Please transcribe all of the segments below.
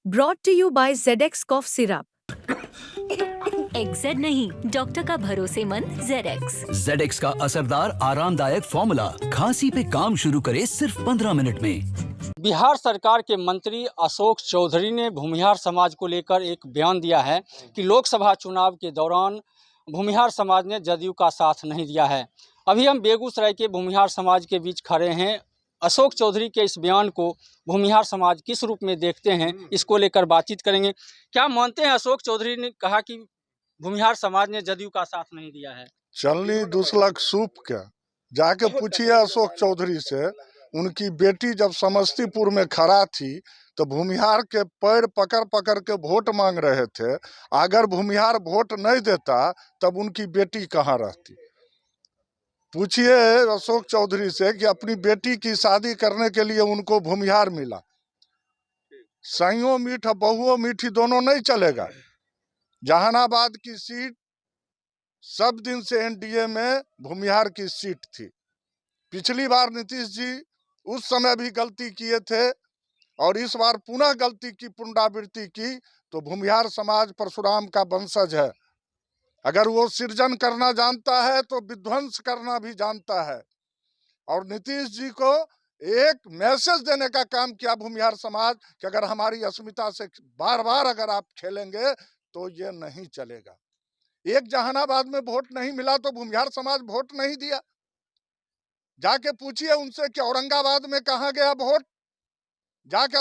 Brought to you by ZX Cough Syrup. XZ नहीं, doctor का भरोसेमंद ZX। ZX का असरदार आरामदायक फॉर्मूला खांसी पे काम शुरू करे सिर्फ 15 मिनट में। बिहार सरकार के मंत्री अशोक चौधरी ने भूमिहार समाज को लेकर एक बयान दिया है कि लोकसभा चुनाव के दौरान भूमिहार समाज ने जदयू का साथ नहीं दिया है। अभी हम बेगूसराय के भूमिहार समाज के बीच खड़े हैं। अशोक चौधरी के इस बयान को भूमिहार समाज किस रूप में देखते हैं, इसको लेकर बातचीत करेंगे। क्या मानते हैं, अशोक चौधरी ने कहा कि भूमिहार समाज ने जदयू का साथ नहीं दिया है। चलनी दुसलक सूप के जाके पूछिए अशोक चौधरी से। उनकी बेटी जब समस्तीपुर में खड़ा थी तो भूमिहार के पैर पकड़ पकड़ के वोट मांग रहे थे। अगर भूमिहार वोट नहीं देता तब उनकी बेटी कहाँ रहती। पूछिए अशोक चौधरी से कि अपनी बेटी की शादी करने के लिए उनको भूमिहार मिला। साइयों मीठ बहुओं मीठी दोनों नहीं चलेगा। जहानाबाद की सीट सब दिन से एनडीए में भूमिहार की सीट थी। पिछली बार नीतीश जी उस समय भी गलती किए थे और इस बार पुनः गलती की पुनरावृत्ति की। तो भूमिहार समाज परशुराम का वंशज है। अगर वो सृजन करना जानता है तो विध्वंस करना भी जानता है। और नीतीश जी को एक मैसेज देने का काम किया भूमिहार समाज कि अगर हमारी अस्मिता से बार बार अगर आप खेलेंगे तो ये नहीं चलेगा। एक जहानाबाद में वोट नहीं मिला तो भूमिहार समाज वोट नहीं दिया। जाके पूछिए उनसे कि औरंगाबाद में कहाँ गया वोट। जाके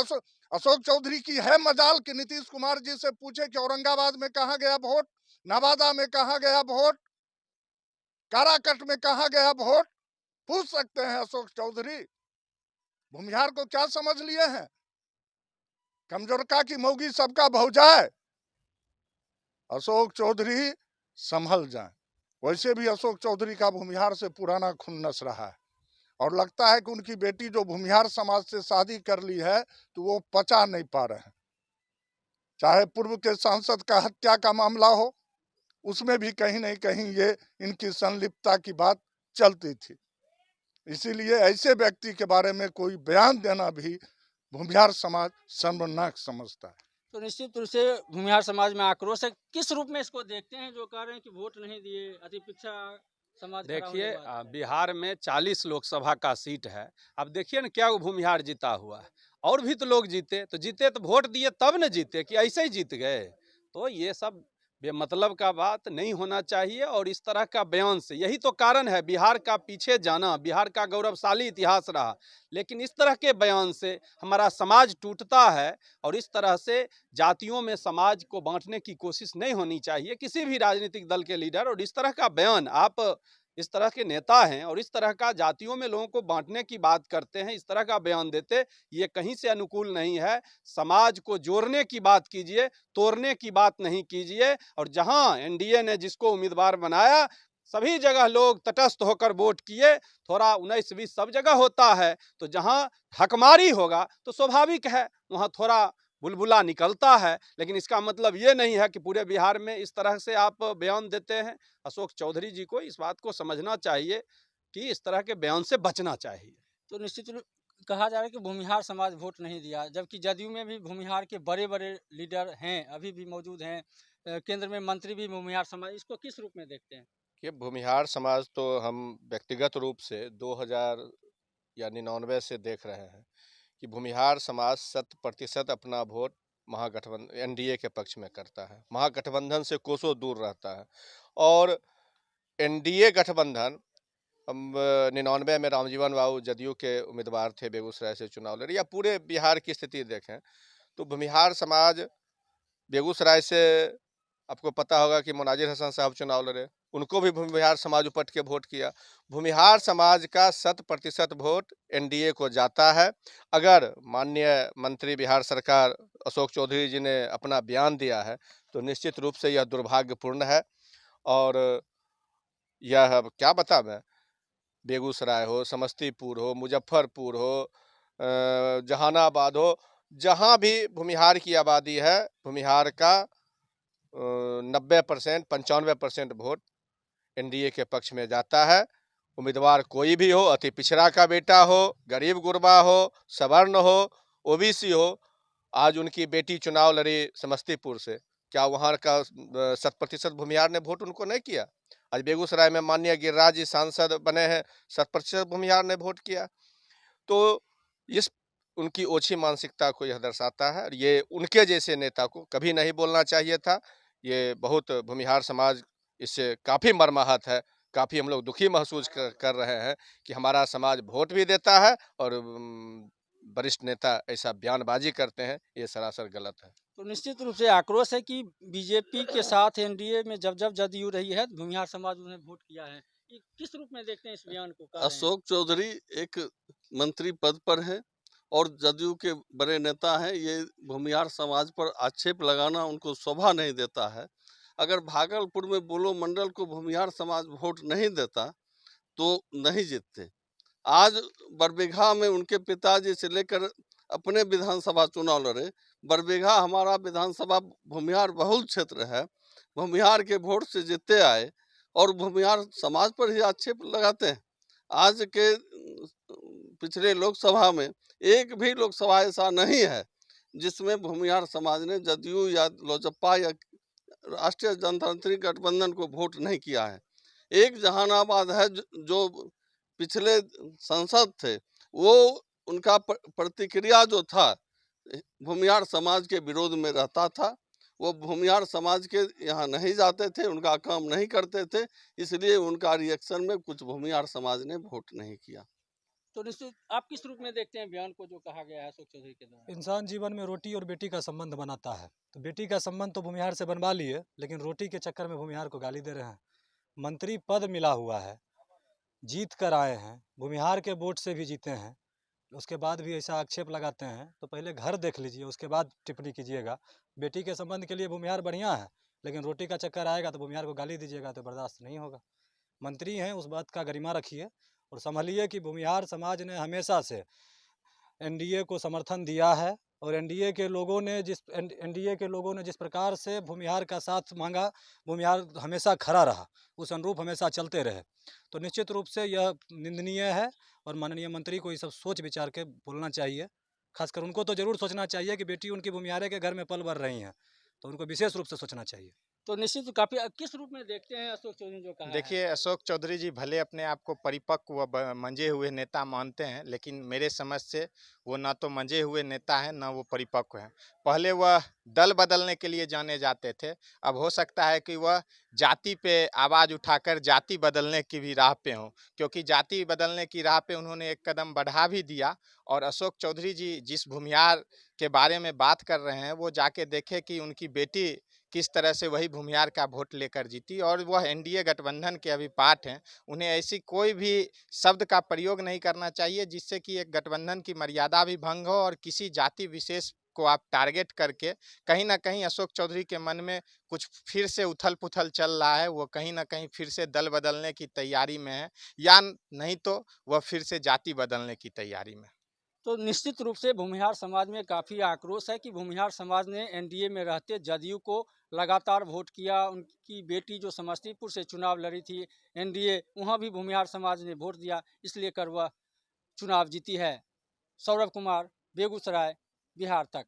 अशोक चौधरी की है मजाल कि नीतीश कुमार जी से पूछे कि औरंगाबाद में कहाँ गया वोट, नवादा में कहाँ गया वोट, काराकट में कहाँ गया वोट। पूछ सकते हैं अशोक चौधरी। भूमिहार को क्या समझ लिए हैं, कमजोरका की मौगी सबका भौजाए। अशोक चौधरी संभल जाए। वैसे भी अशोक चौधरी का भूमिहार से पुराना खून नस रहा है और लगता है कि उनकी बेटी जो भूमिहार समाज से शादी कर ली है तो वो पचा नहीं पा रहे हैं। चाहे पूर्व के सांसद का हत्या का मामला हो, उसमें भी कहीं नहीं कहीं ये इनकी संलिप्तता की बात चलती थी। इसीलिए ऐसे व्यक्ति के बारे में कोई बयान देना भी भूमिहार समाज शर्मनाक समझता है। तो निश्चित रूप से भूमिहार समाज में आक्रोश है। किस रूप में इसको देखते हैं जो कह रहे हैं कि वोट नहीं दिए, अति पिछड़ा समाज। देखिए, बिहार में 40 लोकसभा का सीट है। अब देखिए ना क्या वो भूमिहार जीता हुआ है। और भी तो लोग जीते तो वोट दिए तब न जीते कि ऐसे ही जीत गए। तो ये सब बेमतलब का बात नहीं होना चाहिए। और इस तरह का बयान से यही तो कारण है बिहार का पीछे जाना। बिहार का गौरवशाली इतिहास रहा, लेकिन इस तरह के बयान से हमारा समाज टूटता है। और इस तरह से जातियों में समाज को बांटने की कोशिश नहीं होनी चाहिए किसी भी राजनीतिक दल के लीडर। और इस तरह का बयान, आप इस तरह के नेता हैं और इस तरह का जातियों में लोगों को बांटने की बात करते हैं, इस तरह का बयान देते, ये कहीं से अनुकूल नहीं है। समाज को जोड़ने की बात कीजिए, तोड़ने की बात नहीं कीजिए। और जहां एनडीए ने जिसको उम्मीदवार बनाया, सभी जगह लोग तटस्थ होकर वोट किए। थोड़ा 19-20 सब जगह होता है, तो जहां हकमारी होगा तो स्वाभाविक है वहां थोड़ा बुलबुला निकलता है। लेकिन इसका मतलब ये नहीं है कि पूरे बिहार में इस तरह से आप बयान देते हैं। अशोक चौधरी जी को इस बात को समझना चाहिए कि इस तरह के बयान से बचना चाहिए। तो निश्चित रूप कहा जा रहा है कि भूमिहार समाज वोट नहीं दिया, जबकि जदयू में भी भूमिहार के बड़े बड़े लीडर हैं, अभी भी मौजूद हैं। केंद्र में मंत्री भी भूमिहार समाज। इसको किस रूप में देखते हैं? कि भूमिहार समाज तो हम व्यक्तिगत रूप से 2000 या 99 से देख रहे हैं कि भूमिहार समाज 100% अपना वोट महागठबंधन एनडीए के पक्ष में करता है। महागठबंधन से कोसों दूर रहता है। और एनडीए गठबंधन 99 में रामजीवन बाबू जदयू के उम्मीदवार थे, बेगूसराय से चुनाव लड़े। या पूरे बिहार की स्थिति देखें तो भूमिहार समाज बेगूसराय से, आपको पता होगा कि मुनाजिर हसन साहब चुनाव लड़े, उनको भी भूमिहार समाज उपट के वोट किया। भूमिहार समाज का 100% वोट एनडीए को जाता है। अगर माननीय मंत्री बिहार सरकार अशोक चौधरी जी ने अपना बयान दिया है तो निश्चित रूप से यह दुर्भाग्यपूर्ण है। और यह क्या बता मैं, बेगूसराय हो, समस्तीपुर हो, मुजफ्फरपुर हो, जहानाबाद हो, जहाँ भी भूमिहार की आबादी है, भूमिहार का 90% 95% वोट एनडीए के पक्ष में जाता है। उम्मीदवार कोई भी हो, अति पिछड़ा का बेटा हो, गरीब गुरबा हो, सवर्ण हो, ओबीसी हो, आज उनकी बेटी चुनाव लड़ी समस्तीपुर से, क्या वहाँ का 100% भूमिहार ने वोट उनको नहीं किया? आज बेगूसराय में माननीय गिरिराज जी सांसद बने हैं, 100% भूमिहार ने वोट किया। तो इस उनकी ओछी मानसिकता को यह दर्शाता है और ये उनके जैसे नेता को कभी नहीं बोलना चाहिए था। ये बहुत भूमिहार समाज इससे काफ़ी मर्माहत है, काफ़ी हम लोग दुखी महसूस कर रहे हैं कि हमारा समाज वोट भी देता है और वरिष्ठ नेता ऐसा बयानबाजी करते हैं, ये सरासर गलत है। तो निश्चित रूप से आक्रोश है कि बीजेपी के साथ एनडीए में जब जदयू रही है तो भूमिहार समाज उन्हें वोट किया है। ये किस रूप में देखते हैं इस बयान को? अशोक चौधरी एक मंत्री पद पर है और जदयू के बड़े नेता हैं। ये भूमिहार समाज पर आक्षेप लगाना उनको शोभा नहीं देता है। अगर भागलपुर में बोलो मंडल को भूमिहार समाज वोट नहीं देता तो नहीं जीतते। आज बरबीघा में उनके पिताजी से लेकर अपने विधानसभा चुनाव लड़े। बरबीघा हमारा विधानसभा भूमिहार बहुल क्षेत्र है, भूमिहार के वोट से जीते आए और भूमिहार समाज पर ही आक्षेप लगाते हैं। आज के पिछले लोकसभा में एक भी लोकसभा ऐसा नहीं है जिसमें भूमिहार समाज ने जदयू या लोजपा या राष्ट्रीय जनतांत्रिक गठबंधन को वोट नहीं किया है। एक जहानाबाद है जो पिछले सांसद थे, वो उनका प्रतिक्रिया जो था भूमिहार समाज के विरोध में रहता था। वो भूमिहार समाज के यहाँ नहीं जाते थे, उनका काम नहीं करते थे, इसलिए उनका रिएक्शन में कुछ भूमिहार समाज ने वोट नहीं किया। तो निश्चित आप किस रूप में देखते हैं बयान को जो कहा गया है अशोक चौधरी के द्वारा? इंसान जीवन में रोटी और बेटी का संबंध बनाता है, तो बेटी का संबंध तो भूमिहार से बनवा लिए, लेकिन रोटी के चक्कर में भूमिहार को गाली दे रहे हैं। मंत्री पद मिला हुआ है, जीत कर आए हैं, भूमिहार के वोट से भी जीते हैं, उसके बाद भी ऐसा आक्षेप लगाते हैं तो पहले घर देख लीजिए, उसके बाद टिप्पणी कीजिएगा। बेटी के संबंध के लिए भूमिहार बढ़िया है, लेकिन रोटी का चक्कर आएगा तो भूमिहार को गाली दीजिएगा तो बर्दाश्त नहीं होगा। मंत्री हैं, उस बात का गरिमा रखिए और संभलिए कि भूमिहार समाज ने हमेशा से एनडीए को समर्थन दिया है और एनडीए के लोगों ने जिस प्रकार से भूमिहार का साथ मांगा, भूमिहार हमेशा खड़ा रहा, उस अनुरूप हमेशा चलते रहे। तो निश्चित रूप से यह निंदनीय है और माननीय मंत्री को ये सब सोच विचार के बोलना चाहिए। खासकर उनको तो जरूर सोचना चाहिए कि बेटी उनकी भूमिहारे के घर में पल भर रही हैं, तो उनको विशेष रूप से सोचना चाहिए। तो निश्चित काफी किस रूप में देखते हैं अशोक चौधरी जो कहा है? देखिए, अशोक चौधरी जी भले अपने आप को परिपक्व व मंजे हुए नेता मानते हैं, लेकिन मेरे समझ से वो ना तो मंजे हुए नेता हैं, ना वो परिपक्व हैं। पहले वह दल बदलने के लिए जाने जाते थे, अब हो सकता है कि वह जाति पे आवाज़ उठाकर जाति बदलने की भी राह पे हों, क्योंकि जाति बदलने की राह पे उन्होंने एक कदम बढ़ा भी दिया। और अशोक चौधरी जी जिस भूमिहार के बारे में बात कर रहे हैं, वो जाके देखे कि उनकी बेटी किस तरह से वही भूमिहार का वोट लेकर जीती, और वह एनडीए गठबंधन के अभी पार्ट हैं। उन्हें ऐसी कोई भी शब्द का प्रयोग नहीं करना चाहिए जिससे कि एक गठबंधन की मर्यादा भी भंग हो और किसी जाति विशेष को आप टारगेट करके कहीं ना कहीं अशोक चौधरी के मन में कुछ फिर से उथल पुथल चल रहा है। वो कहीं ना कहीं फिर से दल बदलने की तैयारी में है, या नहीं तो वह फिर से जाति बदलने की तैयारी में। तो निश्चित रूप से भूमिहार समाज में काफ़ी आक्रोश है कि भूमिहार समाज ने एनडीए में रहते जदयू को लगातार वोट किया। उनकी बेटी जो समस्तीपुर से चुनाव लड़ी थी एनडीए, वहाँ भी भूमिहार समाज ने वोट दिया, इसलिए कर वह चुनाव जीती है। सौरभ कुमार, बेगूसराय, बिहार तक।